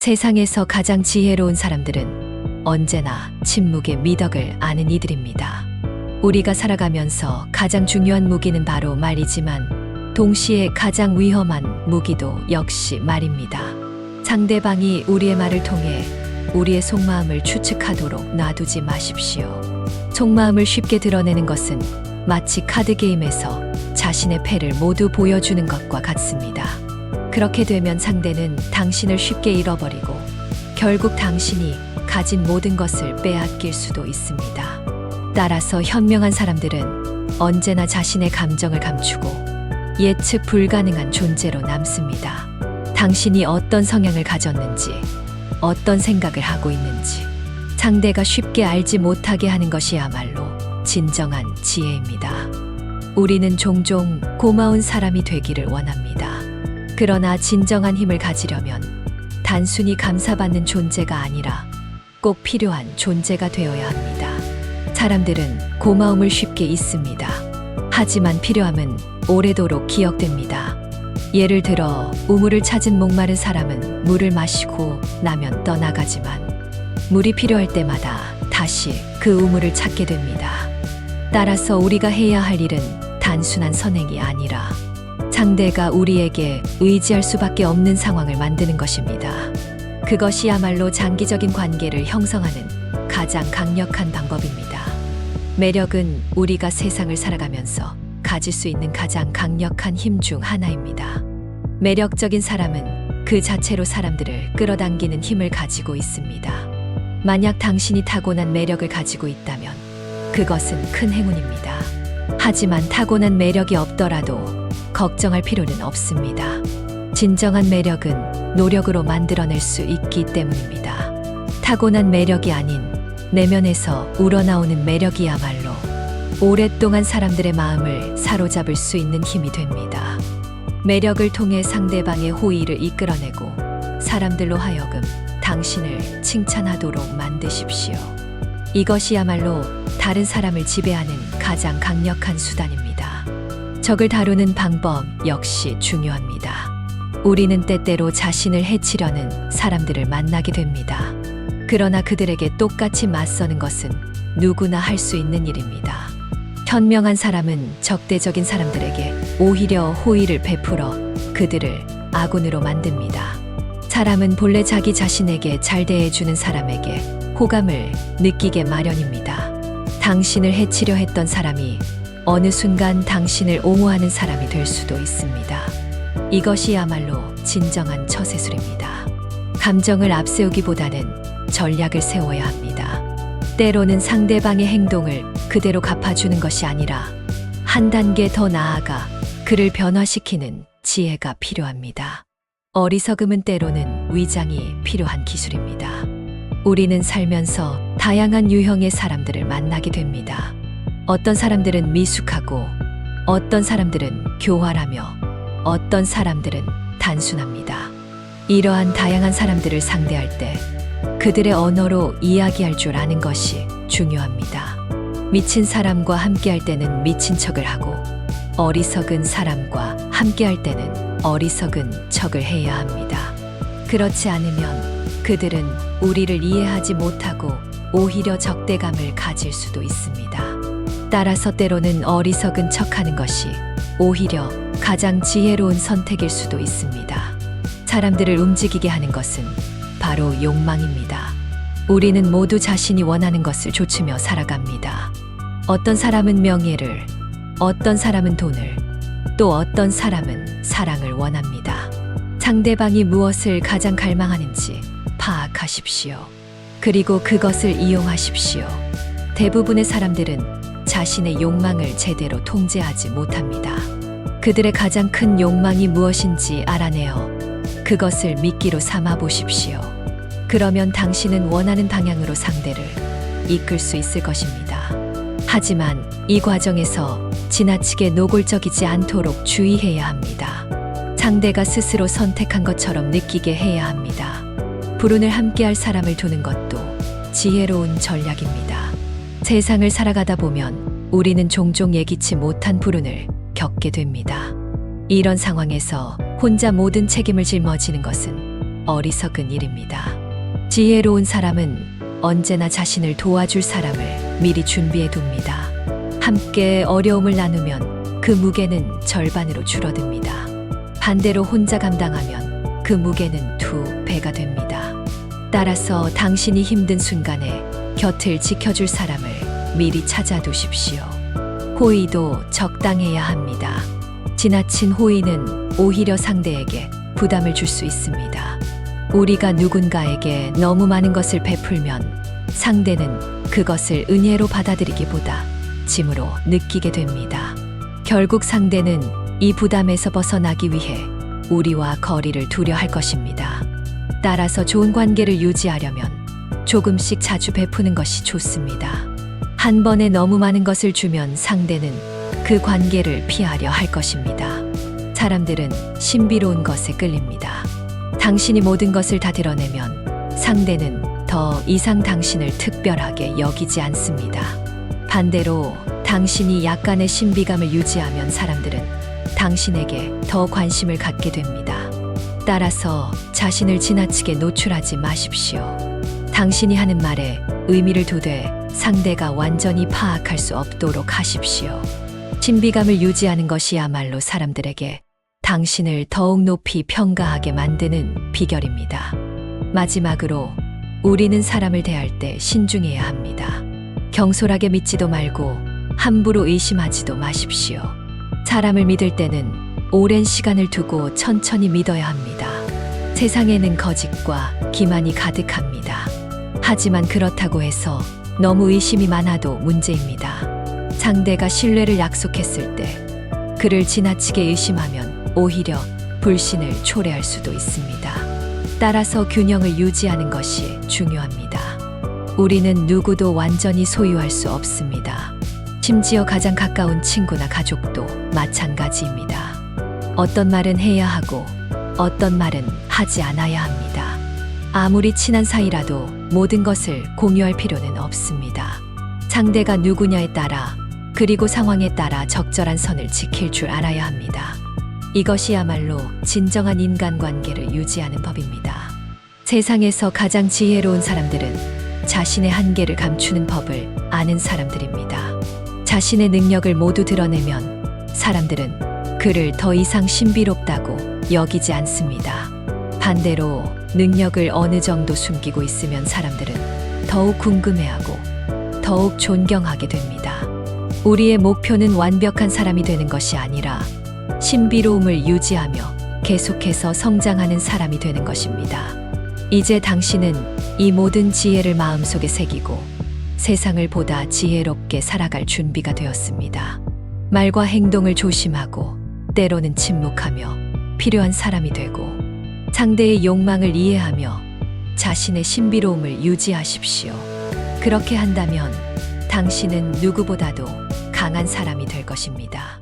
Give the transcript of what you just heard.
세상에서 가장 지혜로운 사람들은 언제나 침묵의 미덕을 아는 이들입니다. 우리가 살아가면서 가장 중요한 무기는 바로 말이지만 동시에 가장 위험한 무기도 역시 말입니다. 상대방이 우리의 말을 통해 우리의 속마음을 추측하도록 놔두지 마십시오. 속마음을 쉽게 드러내는 것은 마치 카드 게임에서 자신의 패를 모두 보여주는 것과 같습니다. 그렇게 되면 상대는 당신을 쉽게 잃어버리고 결국 당신이 가진 모든 것을 빼앗길 수도 있습니다. 따라서 현명한 사람들은 언제나 자신의 감정을 감추고 예측 불가능한 존재로 남습니다. 당신이 어떤 성향을 가졌는지, 어떤 생각을 하고 있는지 상대가 쉽게 알지 못하게 하는 것이야말로 진정한 지혜입니다. 우리는 종종 고마운 사람이 되기를 원합니다. 그러나 진정한 힘을 가지려면 단순히 감사받는 존재가 아니라 꼭 필요한 존재가 되어야 합니다. 사람들은 고마움을 쉽게 잊습니다. 하지만 필요함은 오래도록 기억됩니다. 예를 들어 우물을 찾은 목마른 사람은 물을 마시고 나면 떠나가지만 물이 필요할 때마다 다시 그 우물을 찾게 됩니다. 따라서 우리가 해야 할 일은 단순한 선행이 아니라 상대가 우리에게 의지할 수밖에 없는 상황을 만드는 것입니다. 그것이야말로 장기적인 관계를 형성하는 가장 강력한 방법입니다. 매력은 우리가 세상을 살아가면서 가질 수 있는 가장 강력한 힘 중 하나입니다. 매력적인 사람은 그 자체로 사람들을 끌어당기는 힘을 가지고 있습니다. 만약 당신이 타고난 매력을 가지고 있다면 그것은 큰 행운입니다. 하지만 타고난 매력이 없더라도 걱정할 필요는 없습니다. 진정한 매력은 노력으로 만들어낼 수 있기 때문입니다. 타고난 매력이 아닌 내면에서 우러나오는 매력이야말로 오랫동안 사람들의 마음을 사로잡을 수 있는 힘이 됩니다. 매력을 통해 상대방의 호의를 이끌어내고 사람들로 하여금 당신을 칭찬하도록 만드십시오. 이것이야말로 다른 사람을 지배하는 가장 강력한 수단입니다. 적을 다루는 방법 역시 중요합니다. 우리는 때때로 자신을 해치려는 사람들을 만나게 됩니다. 그러나 그들에게 똑같이 맞서는 것은 누구나 할 수 있는 일입니다. 현명한 사람은 적대적인 사람들에게 오히려 호의를 베풀어 그들을 아군으로 만듭니다. 사람은 본래 자기 자신에게 잘 대해주는 사람에게 호감을 느끼게 마련입니다. 당신을 해치려 했던 사람이 어느 순간 당신을 옹호하는 사람이 될 수도 있습니다. 이것이야말로 진정한 처세술입니다. 감정을 앞세우기보다는 전략을 세워야 합니다. 때로는 상대방의 행동을 그대로 갚아주는 것이 아니라 한 단계 더 나아가 그를 변화시키는 지혜가 필요합니다. 어리석음은 때로는 위장이 필요한 기술입니다. 우리는 살면서 다양한 유형의 사람들을 만나게 됩니다. 어떤 사람들은 미숙하고 어떤 사람들은 교활하며 어떤 사람들은 단순합니다. 이러한 다양한 사람들을 상대할 때 그들의 언어로 이야기할 줄 아는 것이 중요합니다. 미친 사람과 함께할 때는 미친 척을 하고 어리석은 사람과 함께할 때는 어리석은 척을 해야 합니다. 그렇지 않으면 그들은 우리를 이해하지 못하고 오히려 적대감을 가질 수도 있습니다. 따라서 때로는 어리석은 척하는 것이 오히려 가장 지혜로운 선택일 수도 있습니다. 사람들을 움직이게 하는 것은 바로 욕망입니다. 우리는 모두 자신이 원하는 것을 좇으며 살아갑니다. 어떤 사람은 명예를, 어떤 사람은 돈을, 또 어떤 사람은 사랑을 원합니다. 상대방이 무엇을 가장 갈망하는지 파악하십시오. 그리고 그것을 이용하십시오. 대부분의 사람들은 자신의 욕망을 제대로 통제하지 못합니다. 그들의 가장 큰 욕망이 무엇인지 알아내어 그것을 미끼로 삼아 보십시오. 그러면 당신은 원하는 방향으로 상대를 이끌 수 있을 것입니다. 하지만 이 과정에서 지나치게 노골적이지 않도록 주의해야 합니다. 상대가 스스로 선택한 것처럼 느끼게 해야 합니다. 불운을 함께할 사람을 두는 것도 지혜로운 전략입니다. 세상을 살아가다 보면 우리는 종종 예기치 못한 불운을 겪게 됩니다. 이런 상황에서 혼자 모든 책임을 짊어지는 것은 어리석은 일입니다. 지혜로운 사람은 언제나 자신을 도와줄 사람을 미리 준비해 둡니다. 함께 어려움을 나누면 그 무게는 절반으로 줄어듭니다. 반대로 혼자 감당하면 그 무게는 2배가 됩니다. 따라서 당신이 힘든 순간에 곁을 지켜줄 사람을 미리 찾아두십시오. 호의도 적당해야 합니다. 지나친 호의는 오히려 상대에게 부담을 줄 수 있습니다. 우리가 누군가에게 너무 많은 것을 베풀면 상대는 그것을 은혜로 받아들이기보다 짐으로 느끼게 됩니다. 결국 상대는 이 부담에서 벗어나기 위해 우리와 거리를 두려 할 것입니다. 따라서 좋은 관계를 유지하려면 조금씩 자주 베푸는 것이 좋습니다. 한 번에 너무 많은 것을 주면 상대는 그 관계를 피하려 할 것입니다. 사람들은 신비로운 것에 끌립니다. 당신이 모든 것을 다 드러내면 상대는 더 이상 당신을 특별하게 여기지 않습니다. 반대로 당신이 약간의 신비감을 유지하면 사람들은 당신에게 더 관심을 갖게 됩니다. 따라서 자신을 지나치게 노출하지 마십시오. 당신이 하는 말에 의미를 두되 상대가 완전히 파악할 수 없도록 하십시오. 신비감을 유지하는 것이야말로 사람들에게 당신을 더욱 높이 평가하게 만드는 비결입니다. 마지막으로 우리는 사람을 대할 때 신중해야 합니다. 경솔하게 믿지도 말고 함부로 의심하지도 마십시오. 사람을 믿을 때는 오랜 시간을 두고 천천히 믿어야 합니다. 세상에는 거짓과 기만이 가득합니다. 하지만 그렇다고 해서 너무 의심이 많아도 문제입니다. 상대가 신뢰를 약속했을 때 그를 지나치게 의심하면 오히려 불신을 초래할 수도 있습니다. 따라서 균형을 유지하는 것이 중요합니다. 우리는 누구도 완전히 소유할 수 없습니다. 심지어 가장 가까운 친구나 가족도 마찬가지입니다. 어떤 말은 해야 하고 어떤 말은 하지 않아야 합니다. 아무리 친한 사이라도 모든 것을 공유할 필요는 없습니다. 상대가 누구냐에 따라 그리고 상황에 따라 적절한 선을 지킬 줄 알아야 합니다. 이것이야말로 진정한 인간관계를 유지하는 법입니다. 세상에서 가장 지혜로운 사람들은 자신의 한계를 감추는 법을 아는 사람들입니다. 자신의 능력을 모두 드러내면 사람들은 그를 더 이상 신비롭다고 여기지 않습니다. 반대로 능력을 어느 정도 숨기고 있으면 사람들은 더욱 궁금해하고 더욱 존경하게 됩니다. 우리의 목표는 완벽한 사람이 되는 것이 아니라 신비로움을 유지하며 계속해서 성장하는 사람이 되는 것입니다. 이제 당신은 이 모든 지혜를 마음속에 새기고 세상을 보다 지혜롭게 살아갈 준비가 되었습니다. 말과 행동을 조심하고 때로는 침묵하며 필요한 사람이 되고 상대의 욕망을 이해하며 자신의 신비로움을 유지하십시오. 그렇게 한다면 당신은 누구보다도 강한 사람이 될 것입니다.